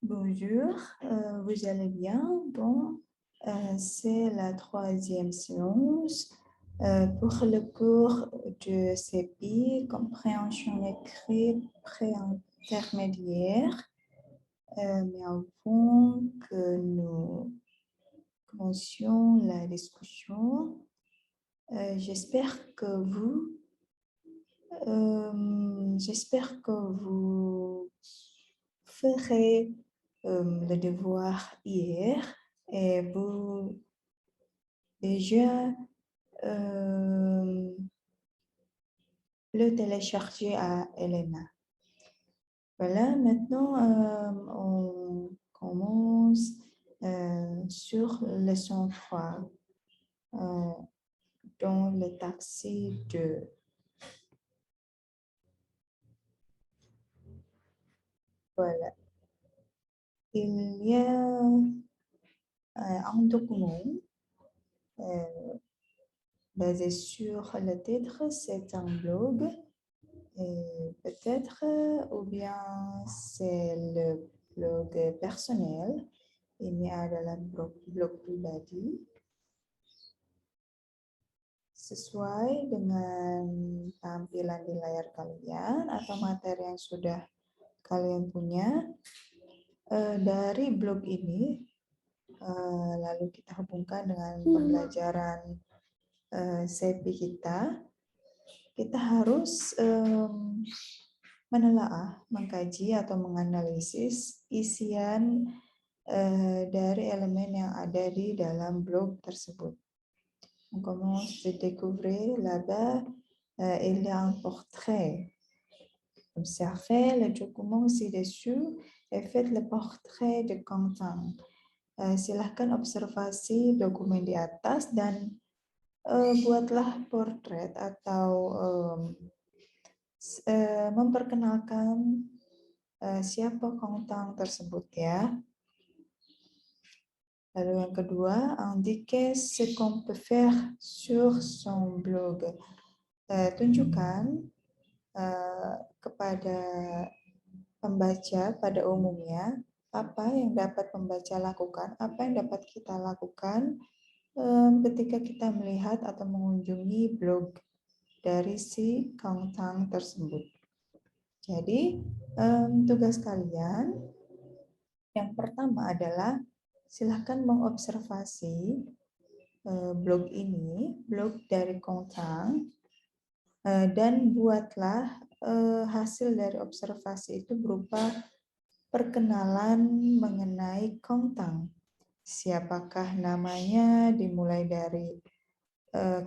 Bonjour, vous allez bien? Bon, c'est la troisième séance pour le cours de CEPI, compréhension écrite pré-intermédiaire. Mais avant que nous commencions la discussion, j'espère que vous ferez le devoir hier et vous déjà le télécharger à Elena. Voilà, maintenant on commence sur leçon 3 dans le taxi 2. Voilà. Il y a un document basé sur le titre, c'est un blog. Et peut-être, ou bien c'est le blog personnel, ini adalah blog pribadi, sesuai dengan tampilan di layar kalian atau materi yang sudah kalian punya. Dari blog ini, lalu kita hubungkan dengan pembelajaran CEPI kita harus menelaah, mengkaji atau menganalisis isian dari elemen yang ada di dalam blog tersebut. On commence de découvrir là-bas, il y a un portrait. Observez le document ci-dessus et faites le portrait de Quentin. Silahkan observasi dokumen di atas dan buatlah portret atau memperkenalkan siapa Quentin tersebut ya. Lalu yang kedua, indiquez ce qu'on peut faire sur son blog. Tunjukkan kepada pembaca pada umumnya apa yang dapat pembaca lakukan, apa yang dapat kita lakukan ketika kita melihat atau mengunjungi blog dari si Quentin tersebut. Jadi tugas kalian yang pertama adalah silahkan mengobservasi blog ini, blog dari Quentin, dan buatlah hasil dari observasi itu berupa perkenalan mengenai Quentin. Siapakah namanya, dimulai dari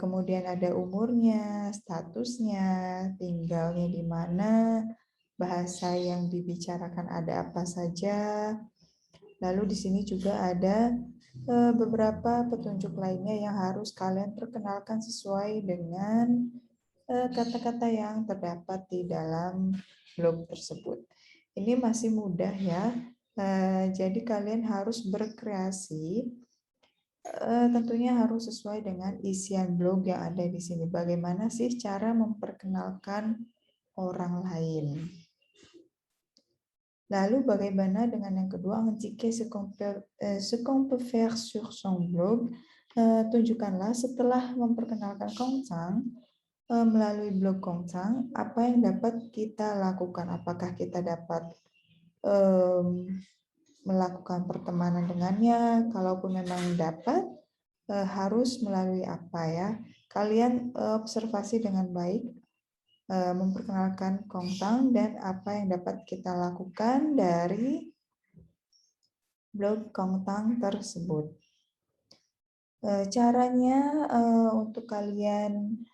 kemudian ada umurnya, statusnya, tinggalnya di mana, bahasa yang dibicarakan ada apa saja. Lalu di sini juga ada beberapa petunjuk lainnya yang harus kalian perkenalkan sesuai dengan kata-kata yang terdapat di dalam blog tersebut. Ini masih mudah ya, jadi kalian harus berkreasi, tentunya harus sesuai dengan isian blog yang ada di sini. Bagaimana sih cara memperkenalkan orang lain? Lalu bagaimana dengan yang kedua, indiquer ce qu'on peut faire sur son blog. Tunjukkanlah setelah memperkenalkan Quentin melalui blog Quentin, apa yang dapat kita lakukan? Apakah kita dapat melakukan pertemanan dengannya? Kalaupun memang dapat, harus melalui apa ya? Kalian observasi dengan baik, memperkenalkan Quentin dan apa yang dapat kita lakukan dari blog Quentin tersebut. Caranya untuk kalian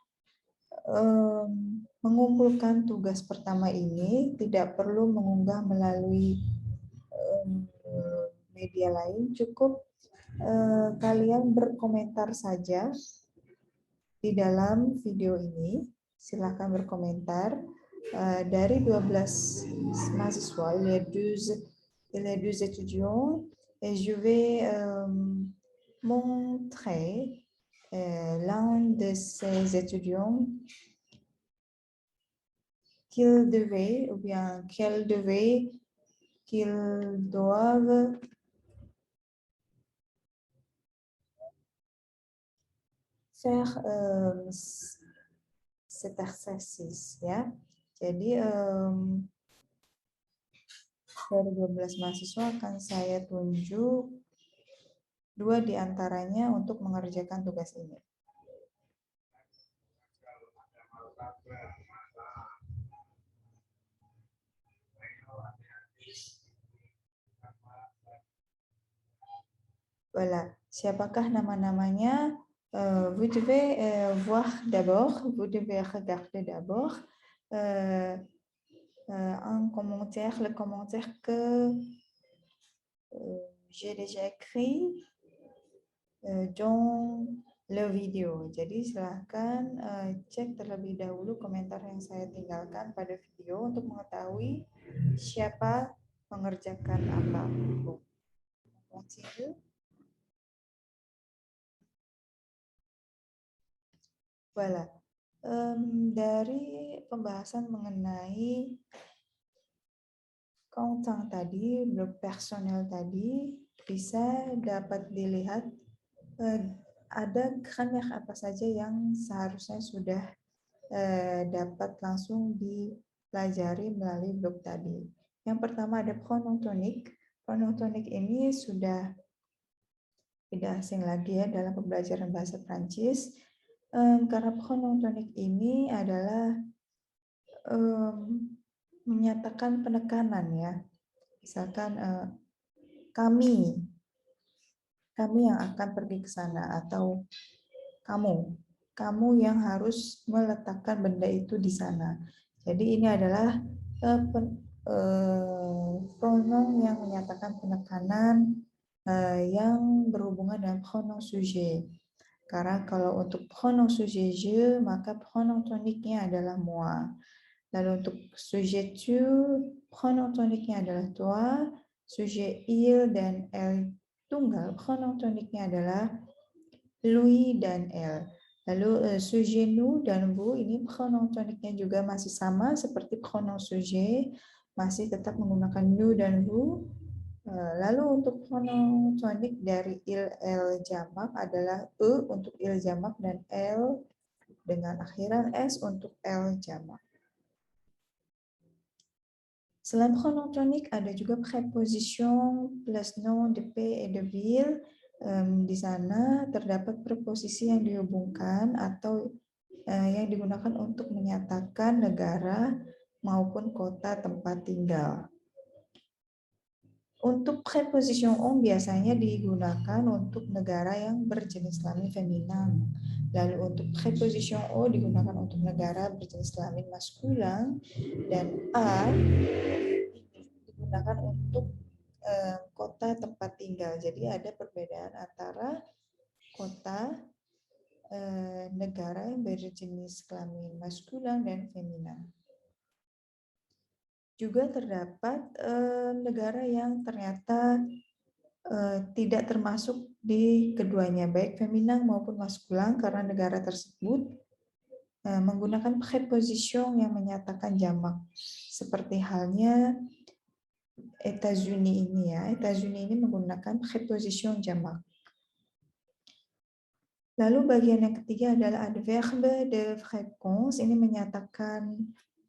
mengumpulkan tugas pertama ini tidak perlu mengunggah melalui media lain, cukup kalian berkomentar saja di dalam video ini. Silakan berkomentar. Dari 12 mahasiswa, il y a 12 étudiants et je vais montrer l'un de ces étudiants qu'il devait ou bien qu'elle devait qu'ils doivent faire cet exercice ya. Jadi dari 12 mahasiswa akan saya tunjuk 2 diantaranya untuk mengerjakan tugas ini. Voilà. Siapakah nama-namanya? Vous devez voir d'abord, vous devez regarder d'abord un commentaire, le commentaire que j'ai déjà écrit dans le video. Jadi silahkan cek terlebih dahulu komentar yang saya tinggalkan pada video untuk mengetahui siapa mengerjakan apa. Continue. Voilà. Dari pembahasan mengenai konten tadi, blok personel tadi, bisa dapat dilihat ada grammaire apa saja yang seharusnya sudah dapat langsung dipelajari melalui blok tadi. Yang pertama ada pronom tonik. Pronom tonik ini sudah tidak asing lagi ya dalam pembelajaran bahasa Prancis. Karena pronom tonik ini adalah menyatakan penekanan ya. Misalkan kami yang akan pergi ke sana, atau kamu yang harus meletakkan benda itu di sana. Jadi ini adalah pronom yang menyatakan penekanan yang berhubungan dengan pronom sujet. Karena kalau untuk pronom sujet je, maka pronom toniknya adalah moi. Lalu untuk sujet tu, pronom toniknya adalah toi. Sujet il dan elle tunggal, pronom toniknya adalah lui dan elle. Lalu sujet nous dan vous, ini pronom toniknya juga masih sama seperti pronom sujet, masih tetap menggunakan nous dan vous. Lalu untuk pronom tonik dari il, elle jamak adalah e untuk il jamak dan elle dengan akhiran s untuk elle jamak. Selain pronom tonik ada juga preposition plus nom de pays et de ville. Di sana terdapat preposisi yang dihubungkan atau yang digunakan untuk menyatakan negara maupun kota tempat tinggal. Untuk preposition on biasanya digunakan untuk negara yang berjenis kelamin feminin. Lalu untuk preposition o digunakan untuk negara berjenis kelamin maskulin, dan a digunakan untuk kota tempat tinggal. Jadi ada perbedaan antara kota negara yang berjenis kelamin maskulin dan feminin. Juga terdapat negara yang ternyata tidak termasuk di keduanya, baik feminin maupun maskulin, karena negara tersebut menggunakan preposition yang menyatakan jamak. Seperti halnya Etats-Unis ini ya, Etats-Unis ini menggunakan preposition jamak. Lalu bagian yang ketiga adalah adverbe de fréquence, ini menyatakan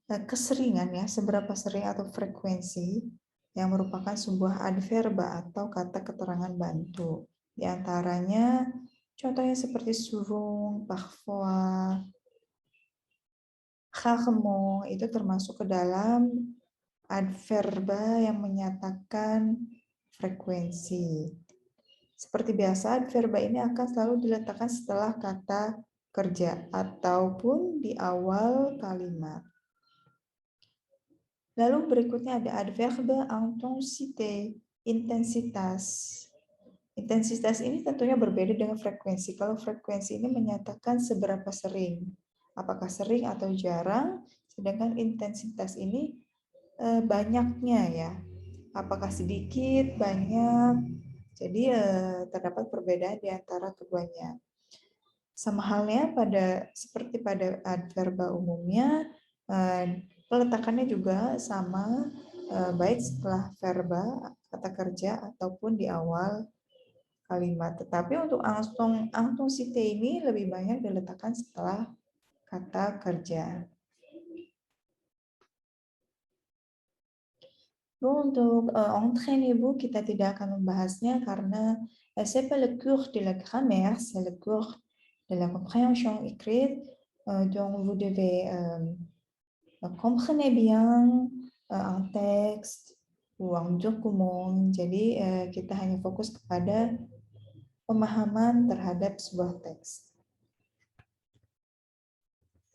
keseringan ya, seberapa sering atau frekuensi, yang merupakan sebuah adverbe atau kata keterangan bantu. Di antaranya contohnya seperti souvent, parfois, rarement, itu termasuk ke dalam adverbe yang menyatakan frekuensi. Seperti biasa, adverbe ini akan selalu diletakkan setelah kata kerja ataupun di awal kalimat. Lalu berikutnya ada adverbe intensité, intensitas. Intensitas ini tentunya berbeda dengan frekuensi. Kalau frekuensi ini menyatakan seberapa sering, apakah sering atau jarang, sedangkan intensitas ini banyaknya ya, apakah sedikit, banyak. Jadi terdapat perbedaan di antara keduanya. Sama halnya seperti pada adverba umumnya, peletakannya juga sama, baik setelah verba, kata kerja, ataupun di awal kalimat. Tetapi untuk intensité ini lebih banyak diletakkan setelah kata kerja. Untuk entraînez-vous kita tidak akan membahasnya karena c'est pas le cours de la grammaire, c'est le cours de la compréhension écrite. Donc vous devez comprendre bien un texte ou un document. Jadi kita hanya fokus kepada pemahaman terhadap sebuah teks.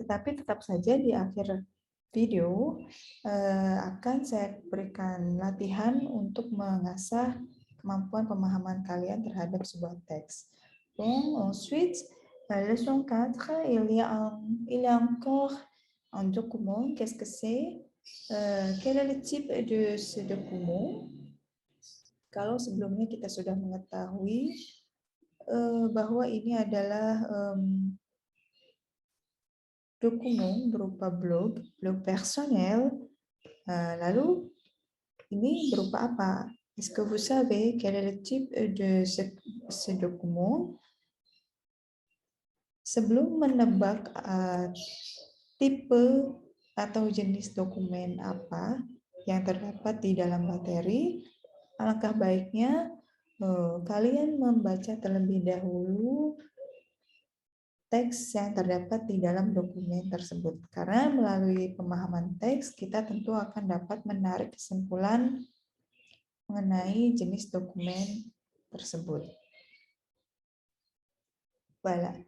Tetapi tetap saja di akhir video akan saya berikan latihan untuk mengasah kemampuan pemahaman kalian terhadap sebuah teks. Bon, ensuite, leçon 4, il y a encore un document. Qu'est-ce que c'est? Quel est le type de ce document? Kalau sebelumnya kita sudah mengetahui bahwa ini adalah dokumen berupa blog personnel. Lalu ini berupa apa? Est-ce que vous savez quel est le type de ce document? Sebelum menebak tipe atau jenis dokumen apa yang terdapat di dalam materi, alangkah baiknya kalian membaca terlebih dahulu teks yang terdapat di dalam dokumen tersebut. Karena melalui pemahaman teks, kita tentu akan dapat menarik kesimpulan mengenai jenis dokumen tersebut. Voilà.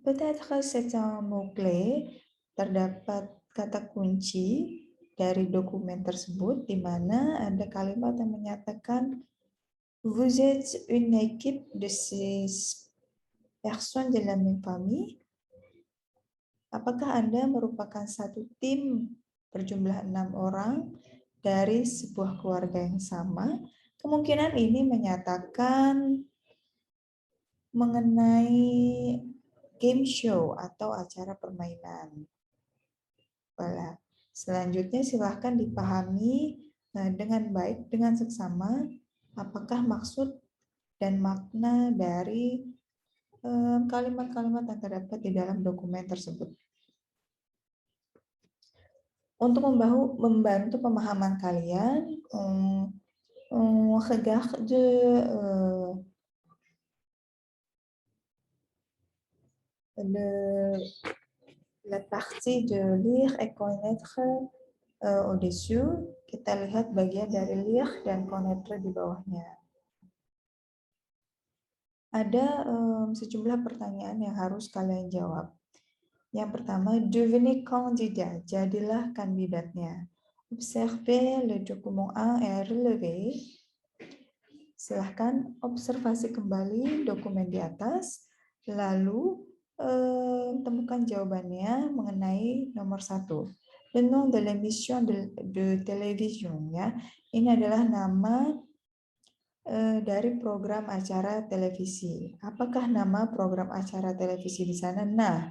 Peut-être c'est un mot-clé, terdapat kata kunci dari dokumen tersebut, di mana ada kalimat yang menyatakan vous êtes une équipe de 6 personnes de la même famille. Apakah Anda merupakan satu tim berjumlah 6 orang dari sebuah keluarga yang sama? Kemungkinan ini menyatakan mengenai game show atau acara permainan. Baiklah. Selanjutnya silahkan dipahami dengan baik, dengan seksama, apakah maksud dan makna dari kalimat-kalimat yang terdapat di dalam dokumen tersebut. Untuk membantu pemahaman kalian, regarde la partie de lire et connaître au-dessus. Kita lihat bagian dari lire dan connaître di bawahnya. Ada sejumlah pertanyaan yang harus kalian jawab. Yang pertama, devenez candidat, jadilah kandidatnya. Observez le document 1 et relevez. Silahkan observasi kembali dokumen di atas, lalu temukan jawabannya mengenai nomor 1. Le nom de l'émission de télévision, ya. Ini adalah nama dari program acara televisi. Apakah nama program acara televisi di sana? Nah,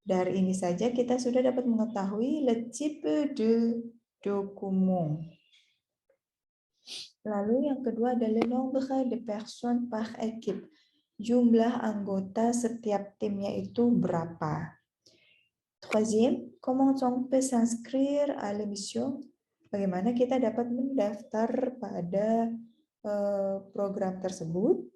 dari ini saja kita sudah dapat mengetahui le type de document. Lalu yang kedua adalah nombre de personnes par équipe. Jumlah anggota setiap timnya itu berapa? Troisième, comment on peut s'inscrire à l'émission? Bagaimana kita dapat mendaftar pada program tersebut?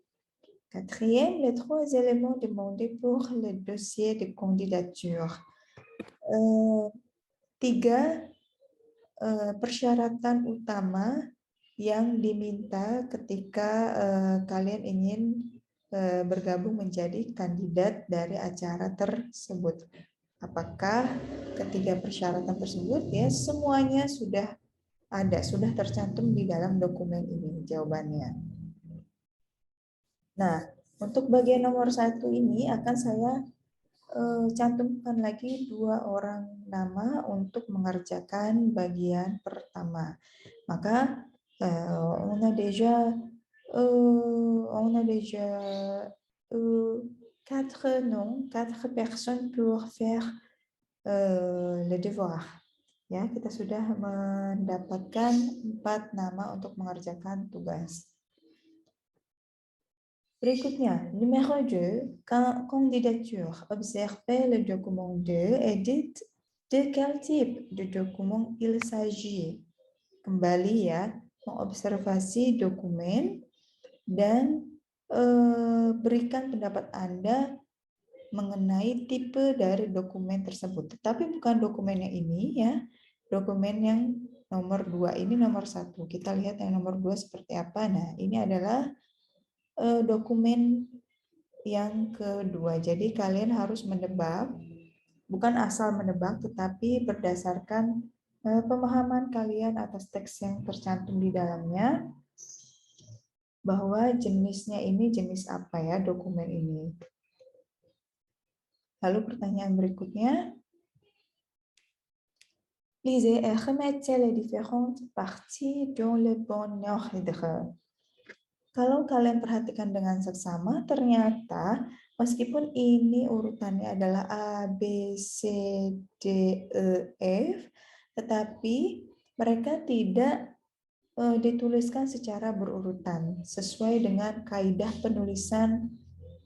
Quatrième, les 3 éléments demandés pour le dossier de candidature. 3 persyaratan utama yang diminta ketika kalian ingin bergabung menjadi kandidat dari acara tersebut. Apakah ketiga persyaratan tersebut ya semuanya sudah ada, sudah tercantum di dalam dokumen ini jawabannya. Nah, untuk bagian nomor 1 ini akan saya cantumkan lagi 2 orang nama untuk mengerjakan bagian pertama. Maka on a déjà 4 noms, 4 personnes pour faire le devoir. Ya, kita sudah mendapatkan 4 nama untuk mengerjakan tugas. Berikutnya, numéro 2, candidature. Observez le document 2 et dites de quel type de document il s'agit. Kembali ya, mengobservasi dokumen dan berikan pendapat Anda mengenai tipe dari dokumen tersebut. Tetapi bukan dokumennya ini ya, dokumen yang nomor 2 ini nomor 1. Kita lihat yang nomor 2 seperti apa. Nah, ini adalah dokumen yang kedua. Jadi kalian harus menebak, bukan asal menebak, tetapi berdasarkan pemahaman kalian atas teks yang tercantum di dalamnya, bahwa jenisnya ini jenis apa ya dokumen ini. Lalu pertanyaan berikutnya, lisez et remettez les différentes parties dans le bon ordre. Kalau kalian perhatikan dengan seksama, ternyata meskipun ini urutannya adalah A, B, C, D, E, F, tetapi mereka tidak dituliskan secara berurutan sesuai dengan kaidah penulisan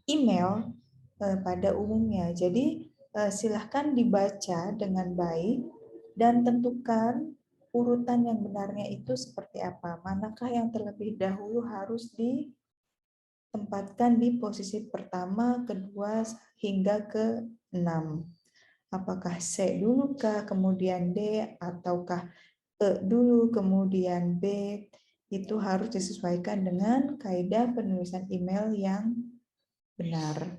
email pada umumnya. Jadi silahkan dibaca dengan baik dan tentukan urutan yang benarnya itu seperti apa. Manakah yang terlebih dahulu harus ditempatkan di posisi pertama, kedua, hingga ke-6. Apakah C dulu kah, kemudian D, ataukah E dulu, kemudian B? Itu harus disesuaikan dengan kaidah penulisan email yang benar.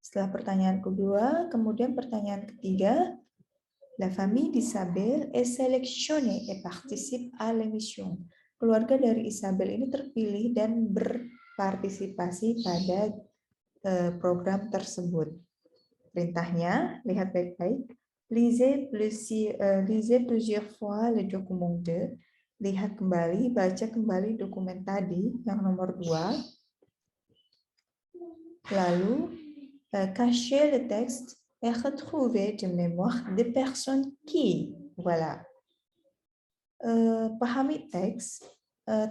Setelah pertanyaan kedua, kemudian pertanyaan ketiga, la famille d'Isabelle est sélectionnée et participe à l'émission. Keluarga dari Isabel ini terpilih dan berpartisipasi pada program tersebut. Perintahnya, lihat baik-baik. Lisez plusieurs fois le document 2. Lihat kembali, baca kembali dokumen tadi yang nomor 2. Lalu, cachez le texte et retrouvez de mémoire des personnes qui. Voilà. Pahami teks,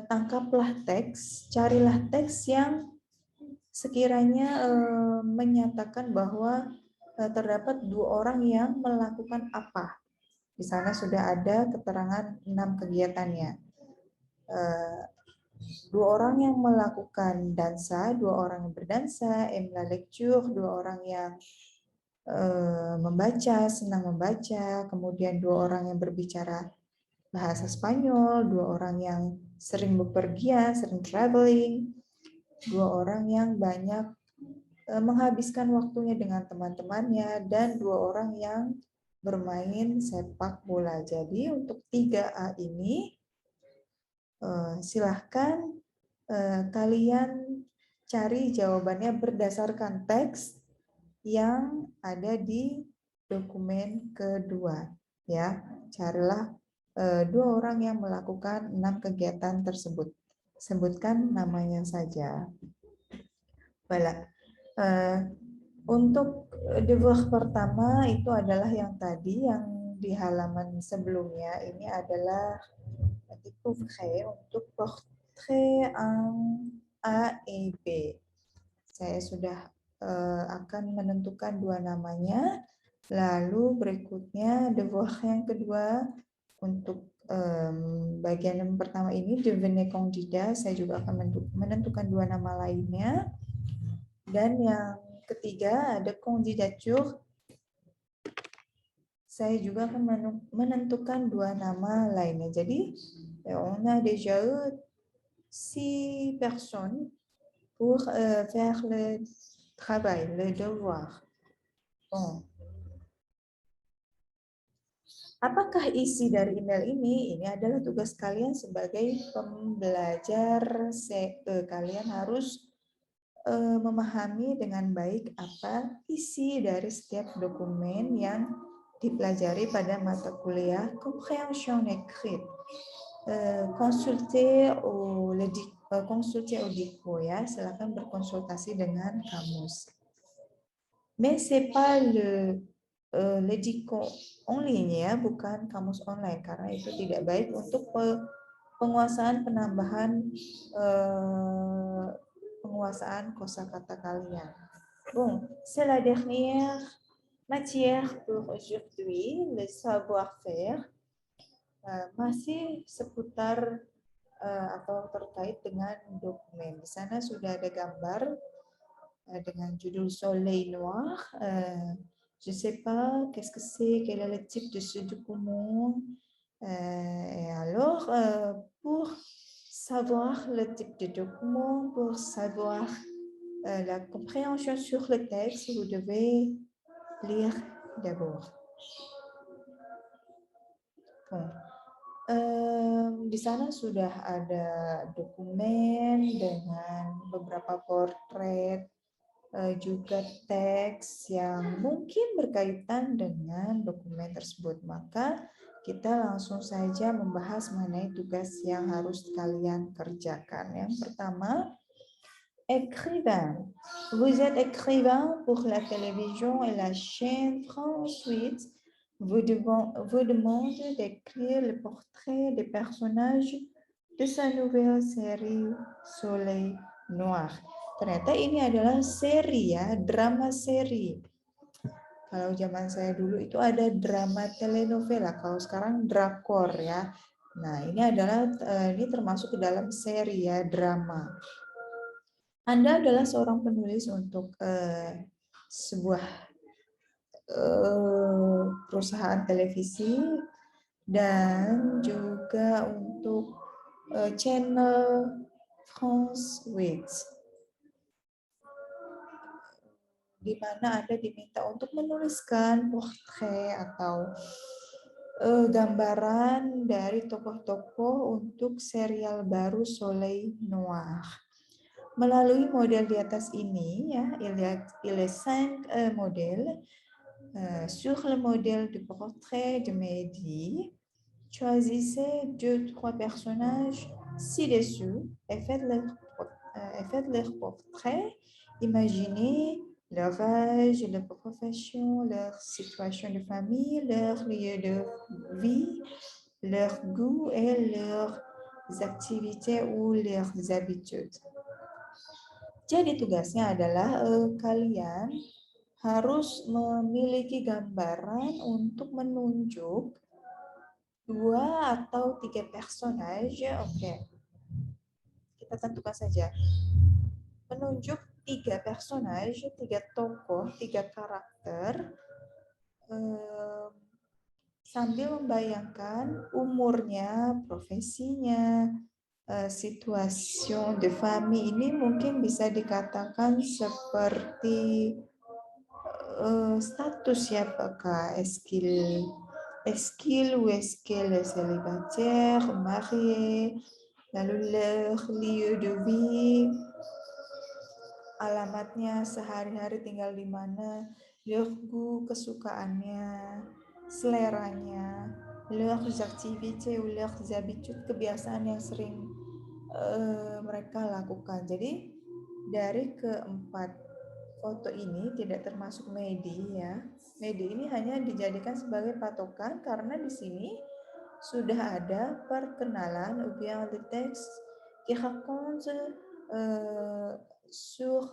tangkaplah teks, carilah teks yang sekiranya menyatakan bahwa terdapat 2 orang yang melakukan apa. Di sana sudah ada keterangan 6 kegiatannya. 2 orang yang melakukan dansa, 2 orang yang berdansa, aime la lecture, 2 orang yang membaca, senang membaca, kemudian 2 orang yang berbicara bahasa Spanyol, 2 orang yang sering bepergian, sering traveling, 2 orang yang banyak menghabiskan waktunya dengan teman-temannya, dan 2 orang yang bermain sepak bola. Jadi untuk 3A ini silahkan kalian cari jawabannya berdasarkan teks yang ada di dokumen kedua. Ya, carilah 2 orang yang melakukan 6 kegiatan tersebut. Sebutkan namanya saja. Voilà. Untuk devoir pertama itu adalah yang tadi, yang di halaman sebelumnya. Ini adalah découvrir untuk portrait A et B. Saya sudah akan menentukan 2 namanya. Lalu berikutnya devoir yang kedua untuk bagian yang pertama ini devenez candidat. Saya juga akan menentukan 2 nama lainnya. Dan yang ketiga ada candidature. Saya juga akan menentukan 2 nama lainnya. Jadi on a déjà 6 personnes pour faire le travail, le devoir. Bon. Apakah isi dari email ini? Ini adalah tugas kalian sebagai pembelajar CE. Kalian harus memahami dengan baik apa isi dari setiap dokumen yang dipelajari pada mata kuliah compréhension écrite. Konsultasi au dico ya, silakan berkonsultasi dengan kamus. Mais c'est pas Lexicon online ya, bukan kamus online karena itu tidak baik untuk penguasaan penambahan penguasaan kosakata kalian. Bon, c'est la dernière matière pour aujourd'hui, le savoir-faire. Masih seputar atau terkait dengan dokumen. Di sana sudah ada gambar dengan judul Soleil Noir. Je ne sais pas qu'est-ce que c'est, quel est le type de ce document. Et alors, pour savoir le type de document, pour savoir la compréhension sur le texte, vous devez lire d'abord. Bon. Di sana sudah ada dokumen dengan beberapa portret, juga teks yang mungkin berkaitan dengan dokumen tersebut. Maka kita langsung saja membahas mengenai tugas yang harus kalian kerjakan. Yang pertama, écrivain. Vous êtes écrivain pour la télévision et la chaîne France 8. Vous demande d'écrire le portrait des personnages de sa nouvelle série Soleil Noir. Ternyata ini adalah seri ya, drama seri. Kalau zaman saya dulu itu ada drama telenovela, kalau sekarang drakor ya. Nah, ini termasuk ke dalam seri ya, drama. Anda adalah seorang penulis untuk sebuah perusahaan televisi dan juga untuk channel France 8. Di mana Anda diminta untuk menuliskan portrait atau gambaran dari tokoh-tokoh untuk serial baru Soleil Noir. Melalui model di atas ini, ya, il y a 5 modèles. Sur le modèle du portrait de Mehdi, choisissez 2-3 personnages ci-dessous et faites leur portrait. Imaginez leur âge, leur profession, leur situation de famille, leur lieu de vie, leur goût et leurs activités ou leurs habitudes. Jadi tugasnya adalah kalian harus memiliki gambaran untuk menunjuk 2 atau 3 personage. Oke. Kita tentukan saja. Menunjuk 3 personage, 3 tokoh, 3 karakter, sambil membayangkan umurnya, profesinya, situation de famille ini mungkin bisa dikatakan seperti status ya, apakah est-ce qu'il ou est-ce qu'elle est célibataire, marié, lalu leur lieu de vie, alamatnya, sehari-hari tinggal di mana, leur goût, kesukaannya, seleranya, leurs activités ou leurs habitudes, kebiasaan yang sering mereka lakukan. Jadi dari keempat foto ini tidak termasuk Mehdi ya. Mehdi ini hanya dijadikan sebagai patokan karena di sini sudah ada perkenalan ou bien le texte qui raconte sur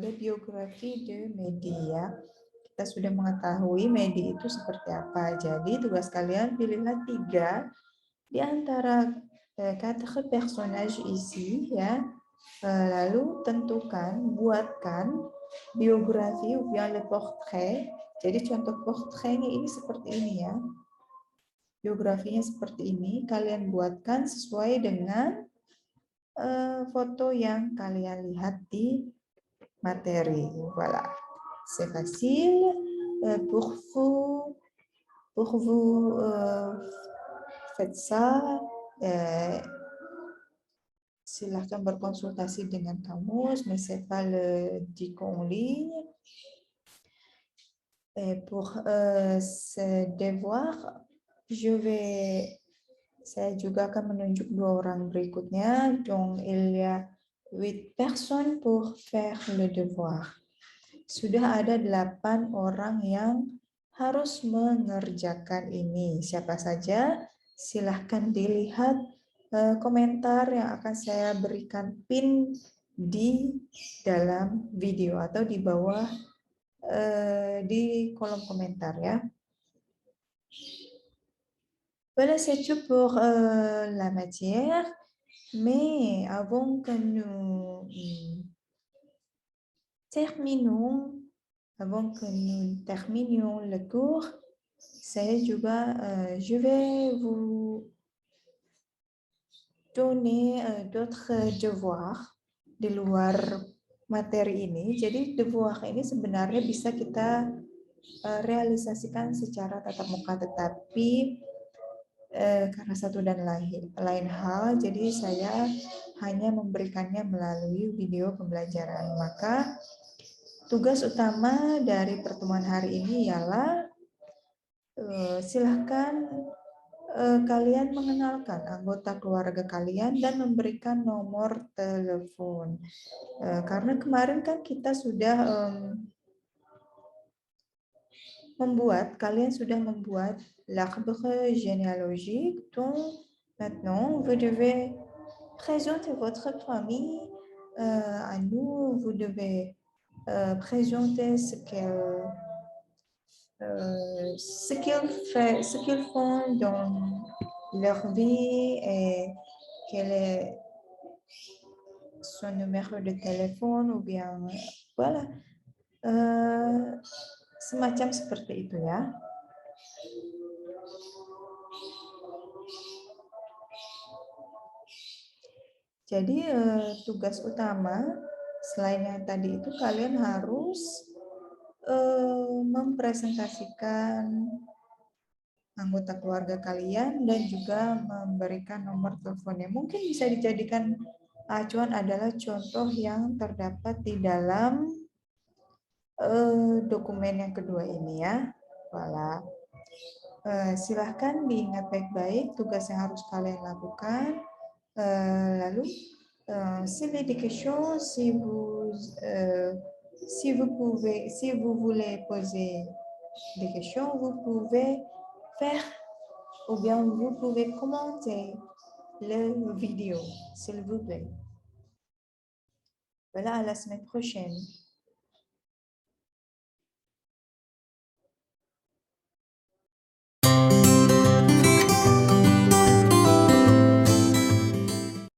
la biographie de Mehdi ya. Kita sudah mengetahui Mehdi itu seperti apa. Jadi tugas kalian pilihlah 3 di antara 4 personnages ici ya. Lalu tentukan, buatkan biografi ou bien le portrait. Jadi contoh portraitnya ini seperti ini ya. Biografinya seperti ini. Kalian buatkan sesuai dengan foto yang kalian lihat di materi. Voilà. C'est facile pour vous faites ça. Silahkan berkonsultasi dengan kamus, mais c'est pas le dicton en ligne. Et pour ce devoir, saya juga akan menunjuk 2 orang berikutnya. Donc, il y a 8 personnes pour faire le devoir. Sudah ada 8 orang yang harus mengerjakan ini. Siapa saja? Silahkan dilihat komentar yang akan saya berikan pin di dalam video atau di bawah di kolom komentar ya. Voilà, c'est tout pour la matière. Mais avant que nous terminons, avant que nous terminions le cours, saya juga je vais vous donner d'autres devoirs di luar materi ini. Jadi devoir ini sebenarnya bisa kita realisasikan secara tatap muka, tetapi karena satu dan lain hal, jadi saya hanya memberikannya melalui video pembelajaran. Maka tugas utama dari pertemuan hari ini ialah silahkan kalian mengenalkan anggota keluarga kalian dan memberikan nomor telepon. Karena kemarin kan kita sudah kalian sudah membuat l'arbre généalogique, donc maintenant vous devez présenter votre famille à nous, vous devez présenter ce qu'ils font dans leur vie et quel est son numéro de téléphone ou bien voilà semacam seperti itu ya. Jadi tugas utama selain yang tadi itu kalian harus mempresentasikan anggota keluarga kalian dan juga memberikan nomor teleponnya. Mungkin bisa dijadikan acuan adalah contoh yang terdapat di dalam dokumen yang kedua ini ya. Voilà. Silahkan diingat baik-baik tugas yang harus kalian lakukan. Lalu, s'il y a des questions, si vous voulez poser des questions, vous pouvez faire ou bien vous pouvez commenter le vidéo, s'il vous plaît. Voilà, à la semaine prochaine.